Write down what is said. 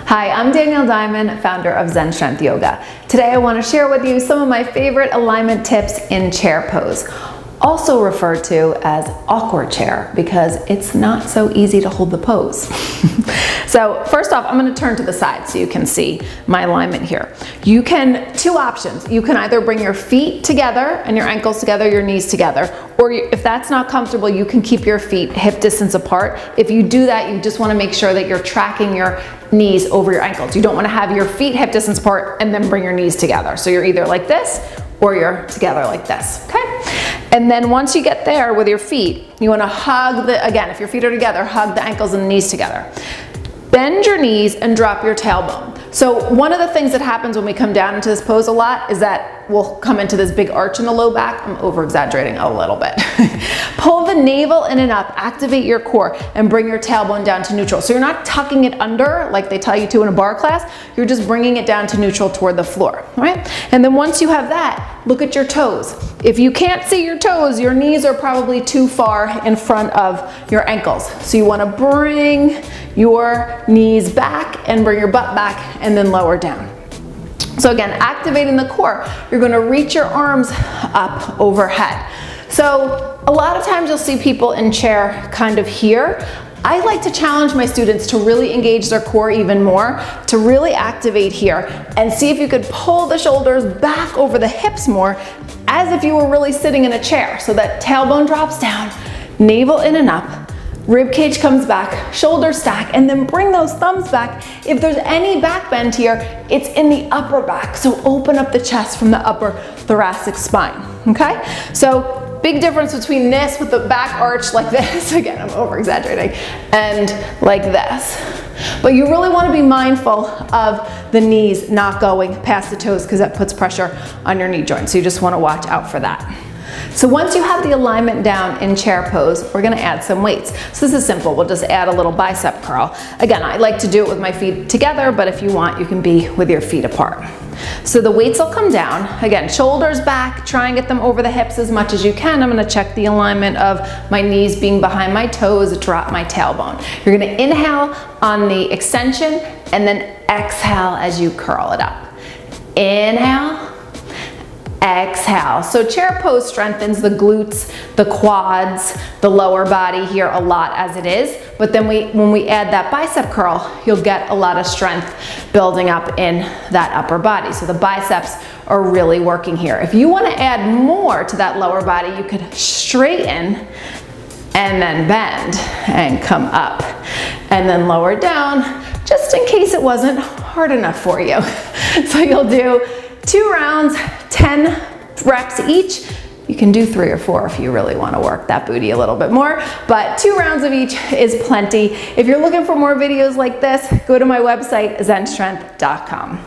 Hi, I'm Danielle Diamond, founder of Zen Strength Yoga. Today I want to share with you some of my favorite alignment tips in chair pose, also referred to as awkward chair because it's not so easy to hold the pose. So first off, I'm going to turn to the side so you can see my alignment here. Two options. You can either bring your feet together and your ankles together, your knees together, or if that's not comfortable, you can keep your feet hip distance apart. If you do that, you just want to make sure that you're tracking your knees over your ankles. You don't want to have your feet hip distance apart and then bring your knees together. So you're either like this or you're together like this, okay? And then once you get there with your feet, you want to hug again, if your feet are together, hug the ankles and the knees together. Bend your knees and drop your tailbone. So one of the things that happens when we come down into this pose a lot is that we'll come into this big arch in the low back. I'm over exaggerating a little bit. Pull the navel in and up, activate your core, and bring your tailbone down to neutral. So you're not tucking it under like they tell you to in a bar class, you're just bringing it down to neutral toward the floor, right? And then once you have that, look at your toes. If you can't see your toes, your knees are probably too far in front of your ankles. So you wanna bring your knees back and bring your butt back and then lower down. So again, activating the core, you're gonna reach your arms up overhead. So a lot of times you'll see people in chair kind of here. I like to challenge my students to really engage their core even more, to really activate here and see if you could pull the shoulders back over the hips more as if you were really sitting in a chair. So that tailbone drops down, navel in and up, rib cage comes back, shoulders stack, and then bring those thumbs back. If there's any back bend here, it's in the upper back. So open up the chest from the upper thoracic spine, okay? So big difference between this with the back arch like this, again, I'm over exaggerating, and like this. But you really want to be mindful of the knees not going past the toes because that puts pressure on your knee joint. So you just want to watch out for that. So once you have the alignment down in chair pose, we're going to add some weights. So this is simple. We'll just add a little bicep curl. Again, I like to do it with my feet together, but if you want, you can be with your feet apart. So the weights will come down. Again, shoulders back, try and get them over the hips as much as you can. I'm going to check the alignment of my knees being behind my toes, drop my tailbone. You're going to inhale on the extension and then exhale as you curl it up. Inhale. Exhale. So chair pose strengthens the glutes, the quads, the lower body here a lot as it is. But then when we add that bicep curl, you'll get a lot of strength building up in that upper body. So the biceps are really working here. If you want to add more to that lower body, you could straighten and then bend and come up and then lower down just in case it wasn't hard enough for you. So you'll do 2 rounds, 10 reps each. You can do 3 or 4 if you really want to work that booty a little bit more, but 2 rounds of each is plenty. If you're looking for more videos like this, go to my website, zenstrength.com.